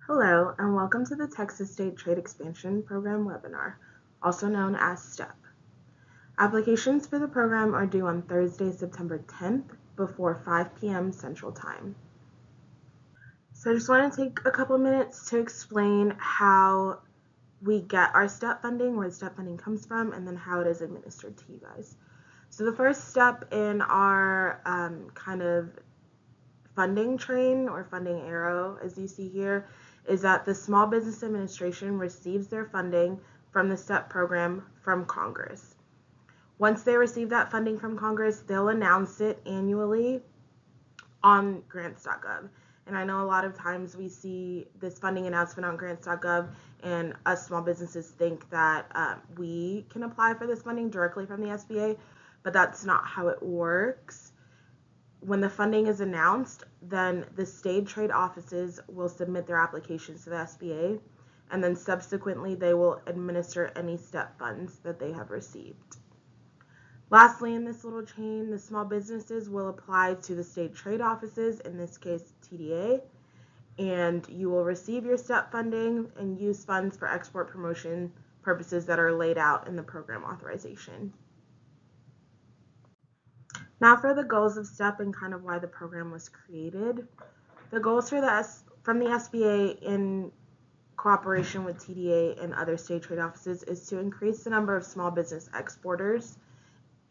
Hello, and welcome to the Texas State Trade Expansion Program webinar, also known as STEP. Applications for the program are due on Thursday, September 10th before 5 p.m. Central Time. So I just want to take a couple minutes to explain how we get our STEP funding, where the STEP funding comes from, and then how it is administered to you guys. So the first step in our kind of funding train or funding arrow, as you see here, is that the Small Business Administration receives their funding from the STEP program from Congress. Once they receive that funding from Congress, they'll announce it annually on grants.gov. And I know a lot of times we see this funding announcement on grants.gov and us small businesses think that we can apply for this funding directly from the SBA, but that's not how it works. When the funding is announced, then the state trade offices will submit their applications to the SBA, and then subsequently they will administer any STEP funds that they have received. Lastly, in this little chain, the small businesses will apply to the state trade offices, in this case TDA, and you will receive your STEP funding and use funds for export promotion purposes that are laid out in the program authorization. Now for the goals of STEP and kind of why the program was created. The goals from the SBA in cooperation with TDA and other state trade offices is to increase the number of small business exporters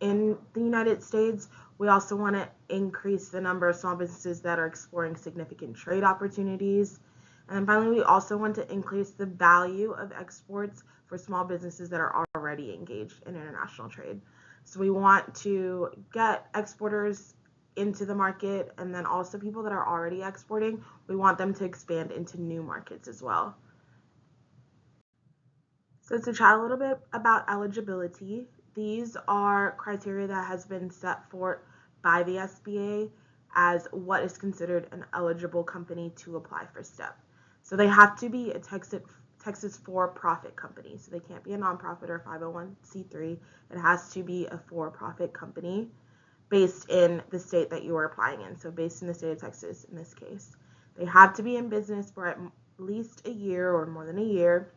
in the United States. We also want to increase the number of small businesses that are exploring significant trade opportunities. And then finally, we also want to increase the value of exports for small businesses that are already engaged in international trade. So we want to get exporters into the market, and then also people that are already exporting, we want them to expand into new markets as well. So to chat a little bit about eligibility, these are criteria that has been set forth by the SBA as what is considered an eligible company to apply for STEP. So they have to be a Texas for-profit company. So they can't be a nonprofit or 501c3. It has to be a for-profit company based in the state that you are applying in. So based in the state of Texas in this case. They have to be in business for at least a year or more than a year.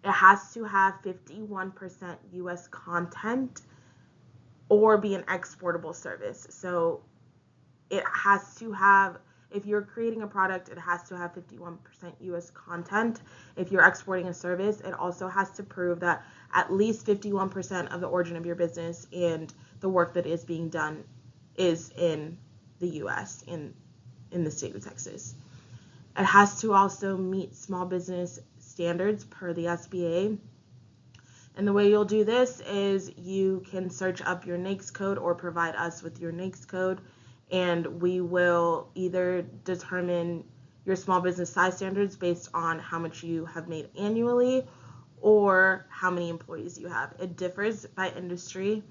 It has to have 51% U.S. content or be an exportable service. So it has to have, if you're creating a product, it has to have 51% U.S. content. If you're exporting a service, it also has to prove that at least 51% of the origin of your business and the work that is being done is in the U.S., in the state of Texas. It has to also meet small business standards per the SBA. And the way you'll do this is you can search up your NAICS code or provide us with your NAICS code, and we will either determine your small business size standards based on how much you have made annually or how many employees you have. It differs by industry.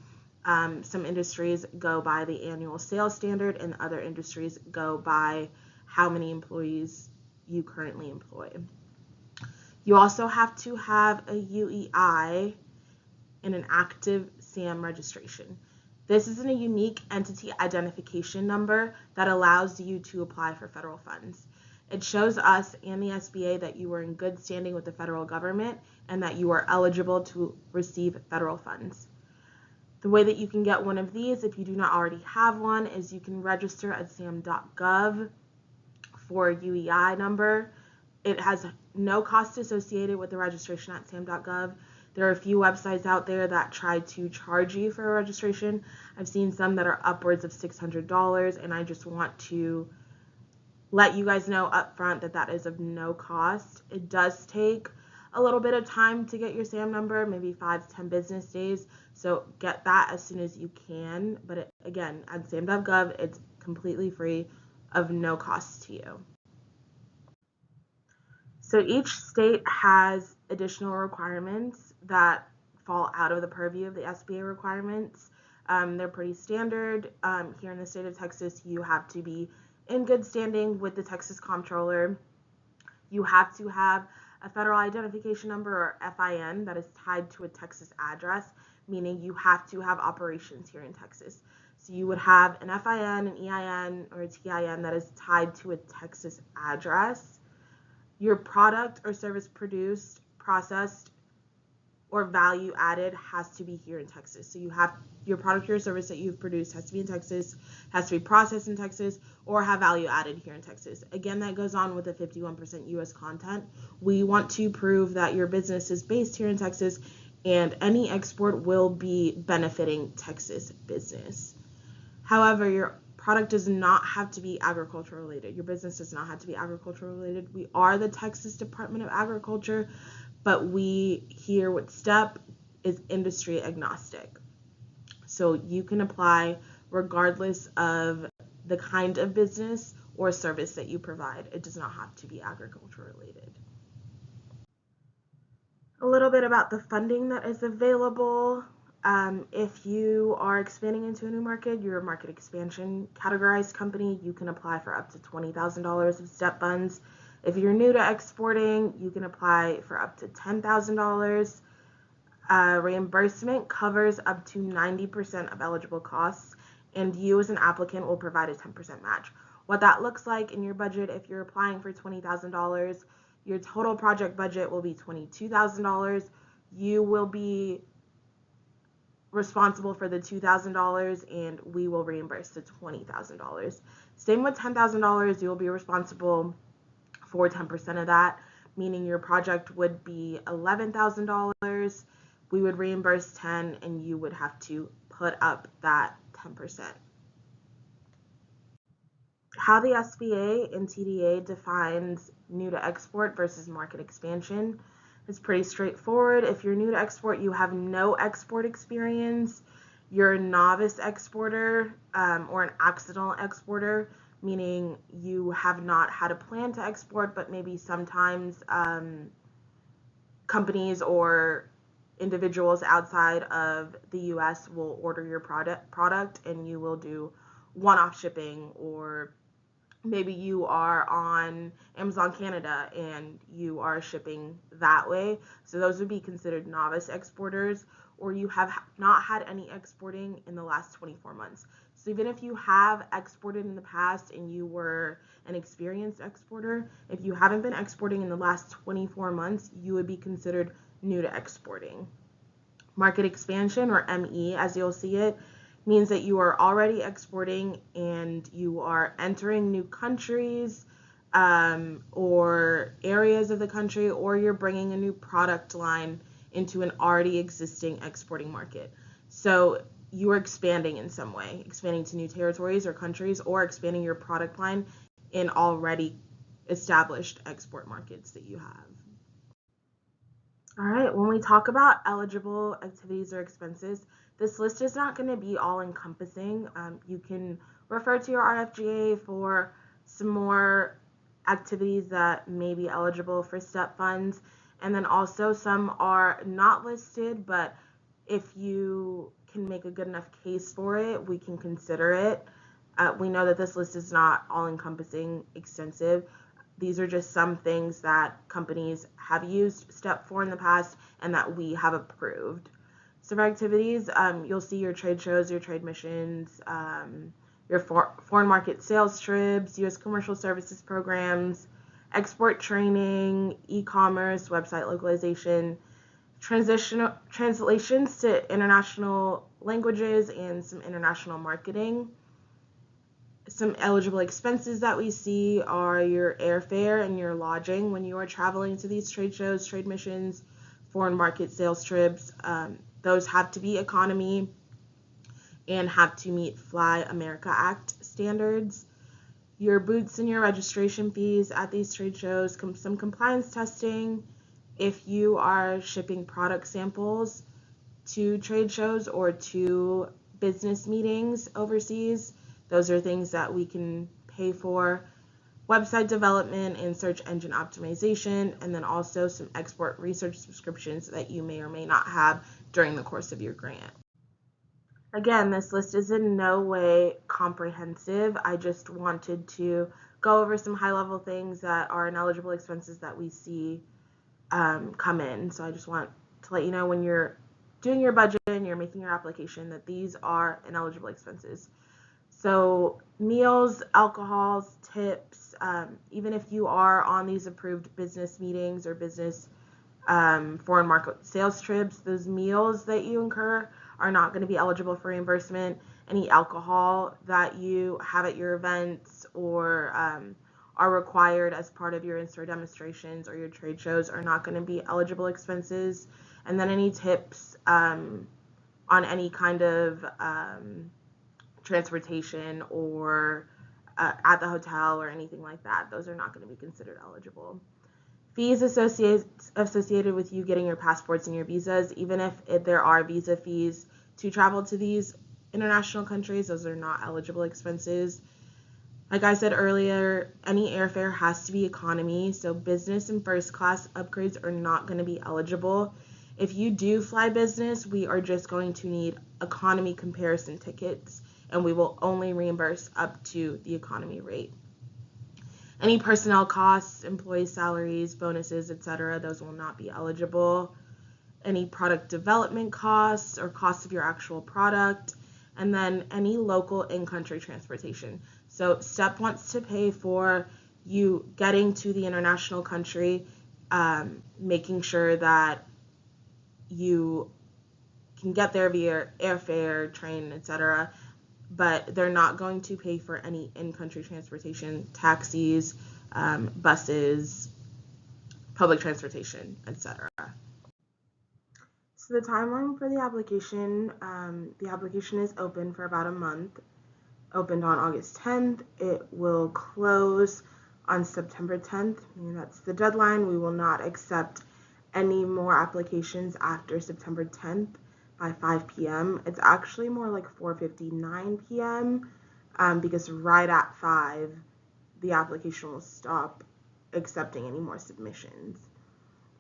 Some industries go by the annual sales standard, and other industries go by how many employees you currently employ. You also have to have a UEI and an active SAM registration. This is a unique entity identification number that allows you to apply for federal funds. It shows us and the SBA that you are in good standing with the federal government and that you are eligible to receive federal funds. The way that you can get one of these, if you do not already have one, is you can register at sam.gov for a UEI number. It has no cost associated with the registration at sam.gov. There are a few websites out there that try to charge you for a registration. I've seen some that are upwards of $600, and I just want to let you guys know up front that that is of no cost. It does take a little bit of time to get your SAM number, maybe 5 to 10 business days, so get that as soon as you can. But again, at sam.gov, it's completely free, of no cost to you. So each state has additional requirements that fall out of the purview of the SBA requirements. They're pretty standard. Here in the state of Texas, you have to be in good standing with the Texas Comptroller. You have to have a federal identification number, or FIN, that is tied to a Texas address, meaning you have to have operations here in Texas. So you would have an FIN, an EIN, or a TIN that is tied to a Texas address. Your product or service produced, processed, or value added has to be here in Texas. So you have your product or service that you've produced has to be in Texas, has to be processed in Texas, or have value added here in Texas. Again, that goes on with the 51% US content. We want to prove that your business is based here in Texas and any export will be benefiting Texas business. However, your product does not have to be agriculture related. Your business does not have to be agriculture related. We are the Texas Department of Agriculture, but we here with STEP is industry agnostic. So you can apply regardless of the kind of business or service that you provide. It does not have to be agriculture related. A little bit about the funding that is available. If you are expanding into a new market, you're a market expansion categorized company, you can apply for up to $20,000 of STEP funds. If you're new to exporting, you can apply for up to $10,000. Reimbursement covers up to 90% of eligible costs, and you as an applicant will provide a 10% match. What that looks like in your budget, if you're applying for $20,000, your total project budget will be $22,000. You will be responsible for the $2,000 and we will reimburse the $20,000. Same with $10,000, you will be responsible for 10% of that, meaning your project would be $11,000. We would reimburse 10 and you would have to put up that 10%. How the SBA and TDA defines new to export versus market expansion is pretty straightforward. If you're new to export, you have no export experience. You're a novice exporter or an accidental exporter, meaning you have not had a plan to export, but maybe sometimes companies or individuals outside of the US will order your product and you will do one-off shipping, or maybe you are on Amazon Canada and you are shipping that way. So those would be considered novice exporters, or you have not had any exporting in the last 24 months. So even if you have exported in the past and you were an experienced exporter, if you haven't been exporting in the last 24 months, you would be considered new to exporting. Market expansion, or ME as you'll see it, means that you are already exporting and you are entering new countries or areas of the country, or you're bringing a new product line into an already existing exporting market. So you are expanding in some way, expanding to new territories or countries, or expanding your product line in already established export markets that you have. All right, when we talk about eligible activities or expenses, this list is not going to be all encompassing. You can refer to your RFGA for some more activities that may be eligible for STEP funds. And then also some are not listed, but if you can make a good enough case for it, we can consider it. We know that this list is not all encompassing, extensive. These are just some things that companies have used STEP for in the past and that we have approved. So for activities, you'll see your trade shows, your trade missions, your foreign market sales trips, U.S. commercial services programs, export training, e-commerce, website localization, translations to international languages, and some international marketing. Some eligible expenses that we see are your airfare and your lodging when you are traveling to these trade shows, trade missions, foreign market sales trips. Those have to be economy and have to meet Fly America Act standards. Your booths and your registration fees at these trade shows, some compliance testing. If you are shipping product samples to trade shows or to business meetings overseas, those are things that we can pay for. Website development and search engine optimization, and then also some export research subscriptions that you may or may not have during the course of your grant. Again, this list is in no way comprehensive. I just wanted to go over some high-level things that are ineligible expenses that we see come in. So I just want to let you know when you're doing your budget and you're making your application that these are ineligible expenses. So meals, alcohols, tips, even if you are on these approved business meetings or business foreign market sales trips, those meals that you incur are not going to be eligible for reimbursement. Any alcohol that you have at your events or are required as part of your in-store demonstrations or your trade shows are not going to be eligible expenses. And then any tips on any kind of transportation or at the hotel or anything like that, those are not going to be considered eligible. Fees associated with you getting your passports and your visas, even if there are visa fees to travel to these international countries, those are not eligible expenses. Like I said earlier, any airfare has to be economy, so business and first class upgrades are not going to be eligible. If you do fly business, we are just going to need economy comparison tickets, and we will only reimburse up to the economy rate. Any personnel costs, employee salaries, bonuses, etc., those will not be eligible. Any product development costs or costs of your actual product, and then any local in-country transportation. So STEP wants to pay for you getting to the international country, making sure that you can get there via airfare, train, etc., but they're not going to pay for any in-country transportation, taxis, buses, public transportation, etc. So the timeline for the application is open for about a month. Opened on August 10th. It will close on September 10th, meaning that's the deadline. We will not accept any more applications after September 10th by 5 p.m. It's actually more like 4:59 p.m. Because right at 5, the application will stop accepting any more submissions.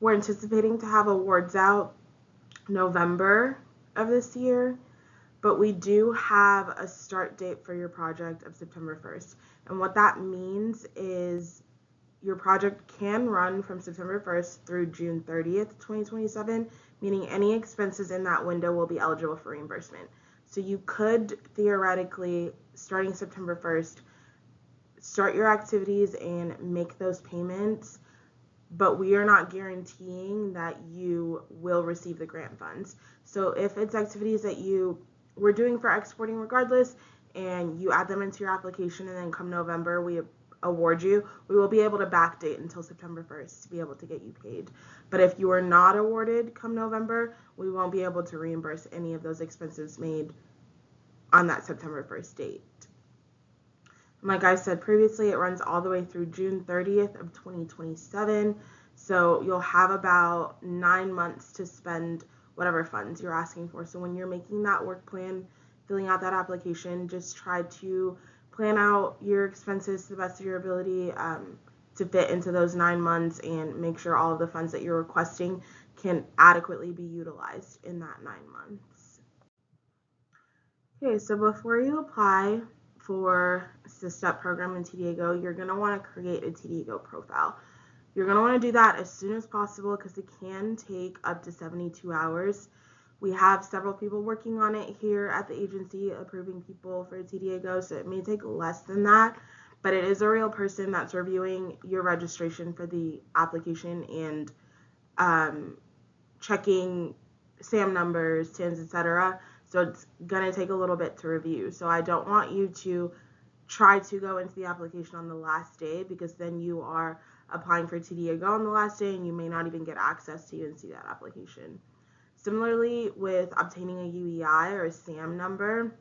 We're anticipating to have awards out November of this year, but we do have a start date for your project of September 1st. And what that means is your project can run from September 1st through June 30th, 2027, meaning any expenses in that window will be eligible for reimbursement. So you could theoretically, starting September 1st, start your activities and make those payments, but we are not guaranteeing that you will receive the grant funds. So if it's activities that you were doing for exporting regardless, and you add them into your application, and then come November, we award you, we will be able to backdate until September 1st to be able to get you paid. But if you are not awarded come November, we won't be able to reimburse any of those expenses made on that September 1st date. And like I said previously, it runs all the way through June 30th of 2027. So you'll have about 9 months to spend whatever funds you're asking for. So when you're making that work plan, filling out that application, just try to plan out your expenses to the best of your ability to fit into those 9 months, and make sure all of the funds that you're requesting can adequately be utilized in that 9 months. Okay, so before you apply for the STEP program in TDA Go, you're going to want to create a TDA Go profile. You're going to want to do that as soon as possible because it can take up to 72 hours. We have several people working on it here at the agency, approving people for TDA Go, so it may take less than that, but it is a real person that's reviewing your registration for the application and checking SAM numbers, TINs, etc. So it's going to take a little bit to review. So I don't want you to try to go into the application on the last day, because then you are applying for TDA Go on the last day and you may not even get access to even see that application. Similarly, with obtaining a UEI or a SAM number,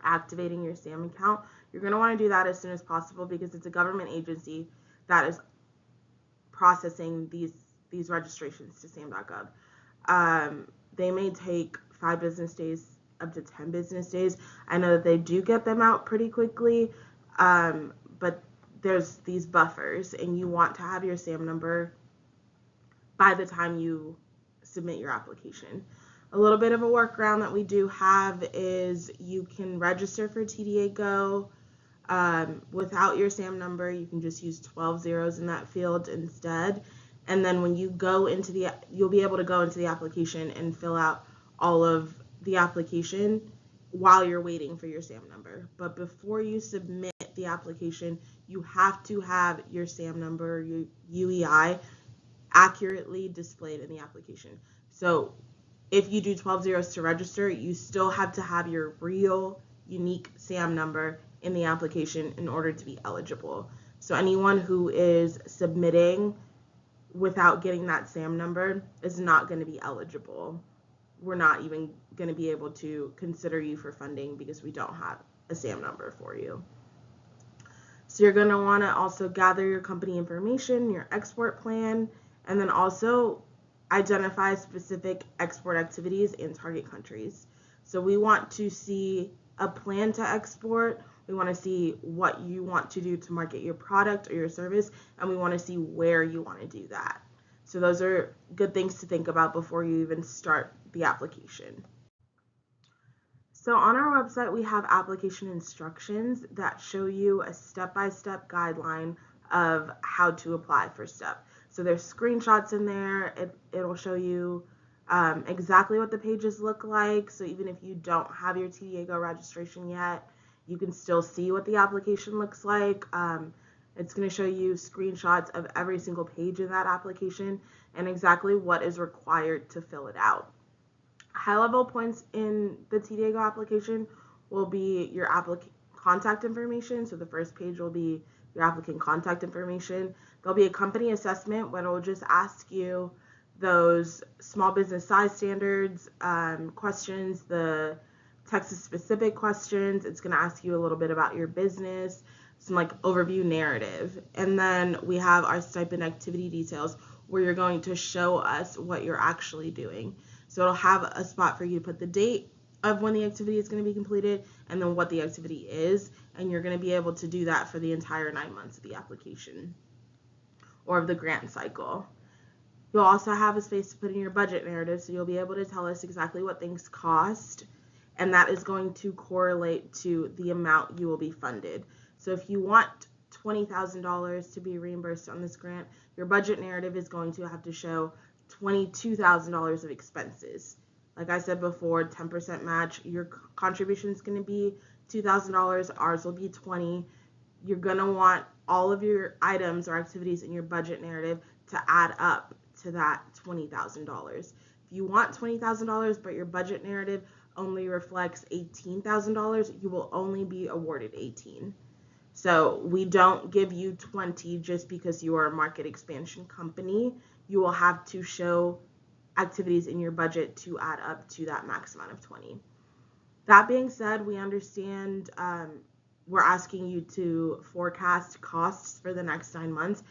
activating your SAM account, you're going to want to do that as soon as possible because it's a government agency that is processing these registrations to SAM.gov. They may take 5 business days up to 10 business days. I know that they do get them out pretty quickly, but there's these buffers, and you want to have your SAM number by the time you submit your application. A little bit of a workaround that we do have is you can register for TDA Go without your SAM number. You can just use 12 zeros in that field instead. And then when you go into you'll be able to go into the application and fill out all of the application while you're waiting for your SAM number. But before you submit the application, you have to have your SAM number, your UEI, accurately displayed in the application. So if you do 12 zeros to register, you still have to have your real unique SAM number in the application in order to be eligible. So anyone who is submitting without getting that SAM number is not going to be eligible. We're not even going to be able to consider you for funding because we don't have a SAM number for you. So you're going to want to also gather your company information, your export plan, and then also identify specific export activities in target countries. So we want to see a plan to export. We want to see what you want to do to market your product or your service, and we want to see where you want to do that. So those are good things to think about before you even start the application. So on our website, we have application instructions that show you a step-by-step guideline of how to apply for STEP. So there's screenshots in there. It'll show you exactly what the pages look like. So even if you don't have your TDA Go registration yet, you can still see what the application looks like. It's going to show you screenshots of every single page in that application and exactly what is required to fill it out. High-level points in the TDA Go application will be your applicant contact information. So the first page will be your applicant contact information. There'll be a company assessment where it'll just ask you those small business size standards questions, the Texas-specific questions. It's going to ask you a little bit about your business, some like overview narrative. And then we have our stipend activity details where you're going to show us what you're actually doing. So it'll have a spot for you to put the date of when the activity is going to be completed and then what the activity is. And you're going to be able to do that for the entire 9 months of the application or of the grant cycle. You'll also have a space to put in your budget narrative, so you'll be able to tell us exactly what things cost, and that is going to correlate to the amount you will be funded. So if you want $20,000 to be reimbursed on this grant, your budget narrative is going to have to show $22,000 of expenses. Like I said before, 10% match. Your contribution is going to be $2,000. Ours will be $20,000. You're going to want all of your items or activities in your budget narrative to add up to that $20,000. If you want $20,000 but your budget narrative only reflects $18,000, you will only be awarded $18,000. So we don't give you $20,000 just because you are a market expansion company. You will have to show activities in your budget to add up to that max amount of $20,000. That being said, we understand we're asking you to forecast costs for the next 9 months.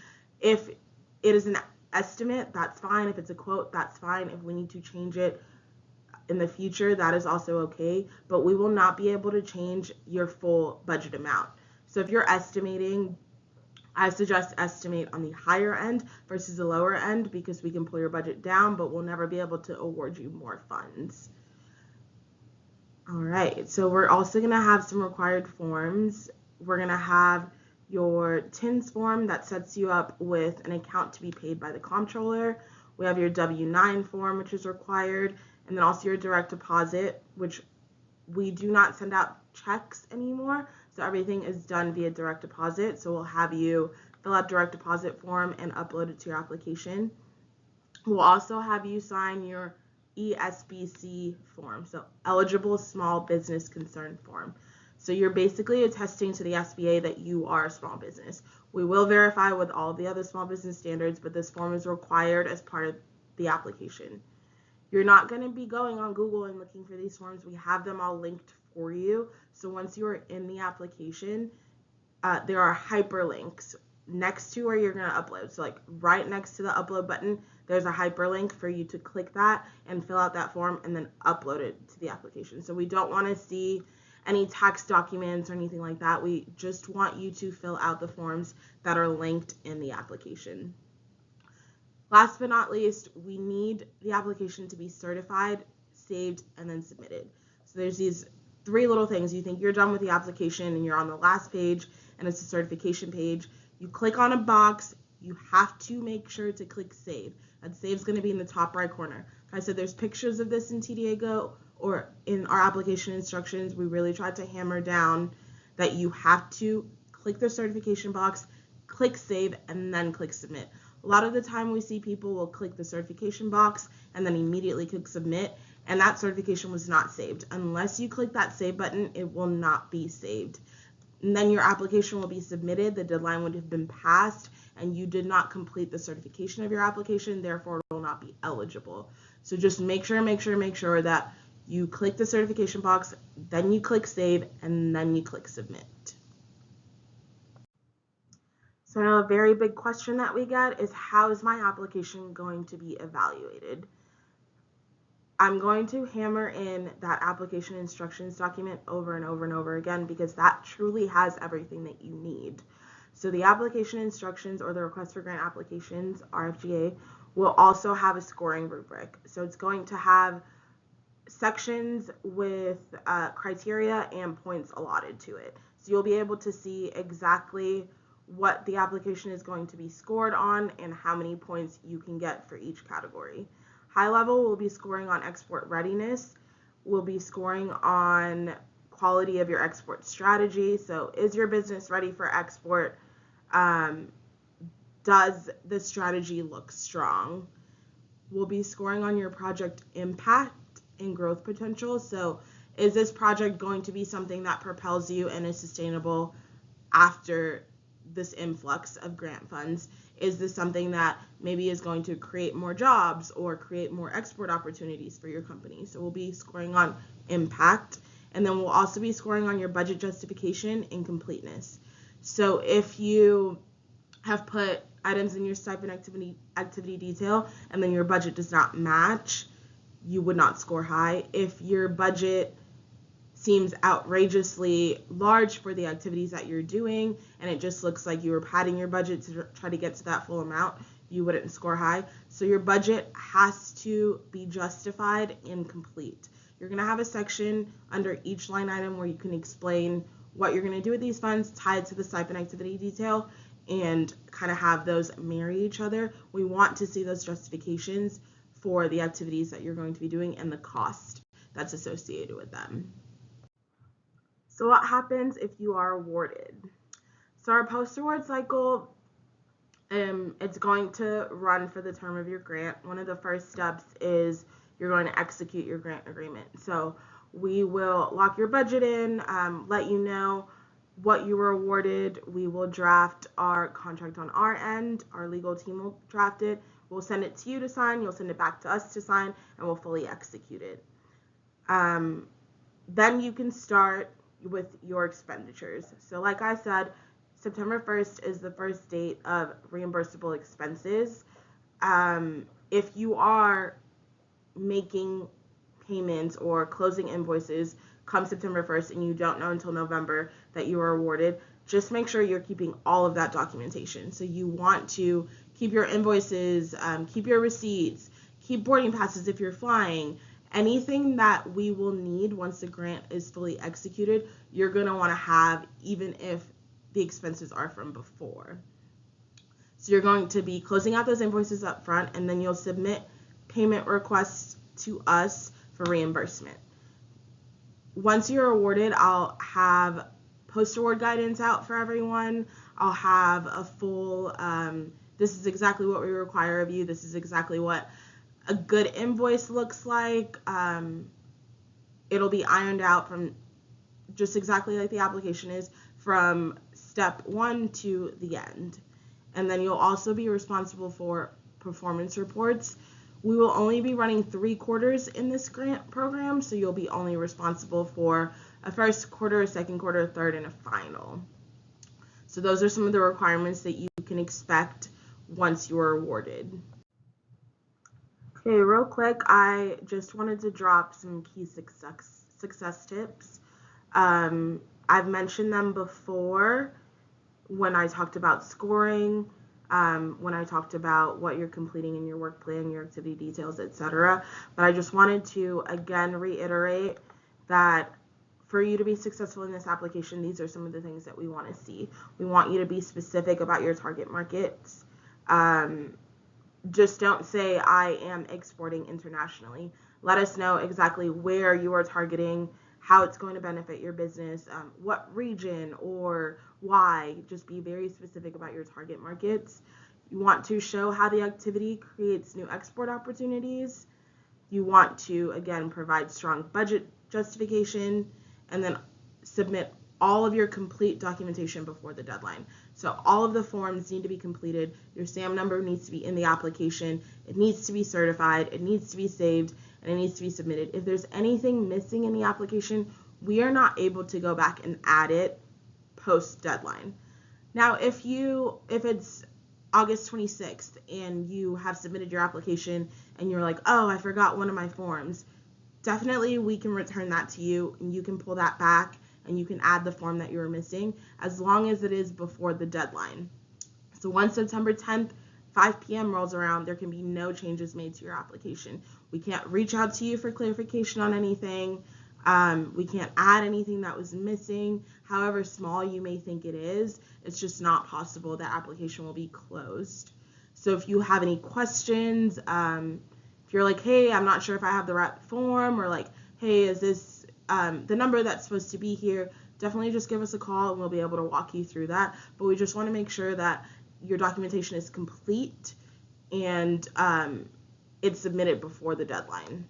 If it is an estimate, that's fine. If it's a quote, that's fine. If we need to change it in the future, that is also okay. But we will not be able to change your full budget amount. So if you're estimating, I suggest estimate on the higher end versus the lower end because we can pull your budget down, but we'll never be able to award you more funds. All right, so we're also going to have some required forms. We're going to have your TINS form that sets you up with an account to be paid by the comptroller. We have your W-9 form, which is required, and then also your direct deposit, which we do not send out checks anymore, so everything is done via direct deposit. So we'll have you fill out direct deposit form and upload it to your application. We'll also have you sign your ESBC form, so Eligible Small Business Concern form. So you're basically attesting to the SBA that you are a small business. We will verify with all the other small business standards, but this form is required as part of the application. You're not going to be going on Google and looking for these forms. We have them all linked for you. So once you are in the application, there are hyperlinks next to where you're going to upload. So like right next to the upload button, there's a hyperlink for you to click that and fill out that form and then upload it to the application. So we don't want to see any tax documents or anything like that. We just want you to fill out the forms that are linked in the application. Last but not least, we need the application to be certified, saved, and then submitted. So there's these 3 little things. You think you're done with the application and you're on the last page and it's a certification page. You click on a box, you have to make sure to click save. That save is going to be in the top right corner. Like I said, there's pictures of this in TDA Go or in our application instructions. We really tried to hammer down that you have to click click the certification box, click save, and then click submit. A lot of the time we see people will click the certification box and then immediately click submit, and that certification was not saved. Unless you click that save button, it will not be saved. And then your application will be submitted, the deadline would have been passed, and you did not complete the certification of your application, therefore it will not be eligible. So just make sure that you click the certification box, then you click save, and then you click submit. So now a very big question that we get is, how is my application going to be evaluated? I'm going to hammer in that application instructions document over and over and over again, because that truly has everything that you need. So the application instructions, or the request for grant applications, RFGA, will also have a scoring rubric. So it's going to have sections with criteria and points allotted to it. So you'll be able to see exactly what the application is going to be scored on and how many points you can get for each category. High level will be scoring on export readiness. We'll be scoring on quality of your export strategy. So is your business ready for export? Does the strategy look strong? We'll be scoring on your project impact and growth potential. So is this project going to be something that propels you and is sustainable after this influx of grant funds? Is this something that maybe is going to create more jobs or create more export opportunities for your company? So we'll be scoring on impact, and then we'll also be scoring on your budget justification and completeness. So if you have put items in your stipend activity detail and then your budget does not match, you would not score high. If your budget seems outrageously large for the activities that you're doing and it just looks like you were padding your budget to try to get to that full amount, you wouldn't score high. So your budget has to be justified and complete. You're going to have a section under each line item where you can explain what you're going to do with these funds tied to the stipend activity detail and kind of have those marry each other. We want to see those justifications for the activities that you're going to be doing and the cost that's associated with them. So what happens if you are awarded? So our post-award cycle, it's going to run for the term of your grant. One of the first steps is you're going to execute your grant agreement. So we will lock your budget in, let you know what you were awarded. We will draft our contract on our end. Our legal team will draft it. We'll send it to you to sign. You'll send it back to us to sign, and we'll fully execute it. Then you can start with your expenditures. So like I said, September 1st is the first date of reimbursable expenses. If you are making payments or closing invoices come September 1st and you don't know until November that you are awarded, just make sure you're keeping all of that documentation. So you want to keep your invoices, keep your receipts, keep boarding passes if you're flying. Anything that we will need once the grant is fully executed, you're going to want to have, even if the expenses are from before. So you're going to be closing out those invoices up front, and then you'll submit payment requests to us for reimbursement. Once you're awarded, I'll have post-award guidance out for everyone. I'll have a full, this is exactly what we require of you. This is exactly what a good invoice looks like. It'll be ironed out from just exactly like the application is, from step 1 to the end. And then you'll also be responsible for performance reports. We will only be running 3 quarters in this grant program, so you'll be only responsible for a first quarter, a second quarter, a third, and a final. So those are some of the requirements that you can expect once you're awarded. Okay, real quick, I just wanted to drop some key success tips. I've mentioned them before when I talked about scoring, when I talked about what you're completing in your work plan, your activity details, etc. But I just wanted to again reiterate that for you to be successful in this application, these are some of the things that we want to see. We want you to be specific about your target markets. Just don't say, I am exporting internationally. Let us know exactly where you are targeting, how it's going to benefit your business, what region or Why? Just be very specific about your target markets. You want to show how the activity creates new export opportunities. You want to, again, provide strong budget justification, and then submit all of your complete documentation before the deadline. So all of the forms need to be completed. Your SAM number needs to be in the application. It needs to be certified. It needs to be saved, and it needs to be submitted. If there's anything missing in the application, we are not able to go back and add it post deadline. Now, if it's August 26th and you have submitted your application and you're like, oh, I forgot one of my forms, definitely we can return that to you and you can pull that back and you can add the form that you were missing as long as it is before the deadline. So once September 10th, 5 p.m. rolls around, there can be no changes made to your application. We can't reach out to you for clarification on anything. We can't add anything that was missing. However small you may think it is, it's just not possible. That application will be closed. So if you have any questions, if you're like, hey, I'm not sure if I have the right form, or like, hey, is this the number that's supposed to be here, definitely just give us a call and we'll be able to walk you through that. But we just want to make sure that your documentation is complete and it's submitted before the deadline.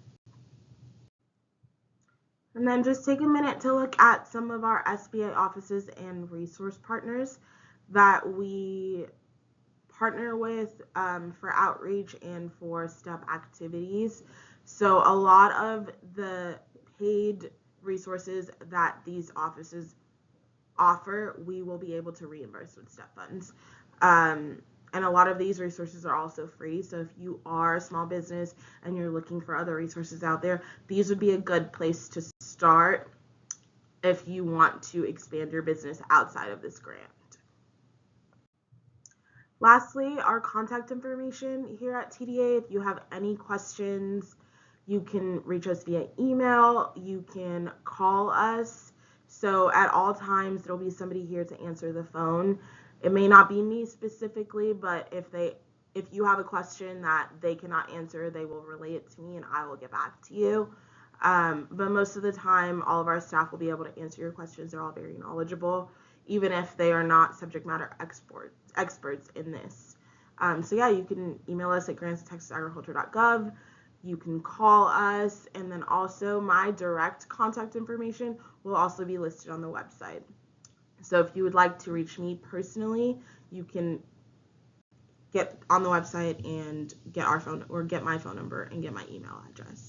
And then just take a minute to look at some of our SBA offices and resource partners that we partner with for outreach and for STEP activities. So a lot of the paid resources that these offices offer, we will be able to reimburse with STEP funds. And a lot of these resources are also free. So if you are a small business and you're looking for other resources out there, these would be a good place to start if you want to expand your business outside of this grant. Lastly, our contact information here at TDA. If you have any questions, you can reach us via email, you can call us. So at all times, there'll be somebody here to answer the phone. It may not be me specifically, but if you have a question that they cannot answer, they will relay it to me and I will get back to you. But most of the time, all of our staff will be able to answer your questions. They're all very knowledgeable, even if they are not subject matter experts in this. So yeah, you can email us at grants@texasagriculture.gov. You can call us, and then also my direct contact information will also be listed on the website. So if you would like to reach me personally, you can get on the website and get our phone or get my phone number and get my email address.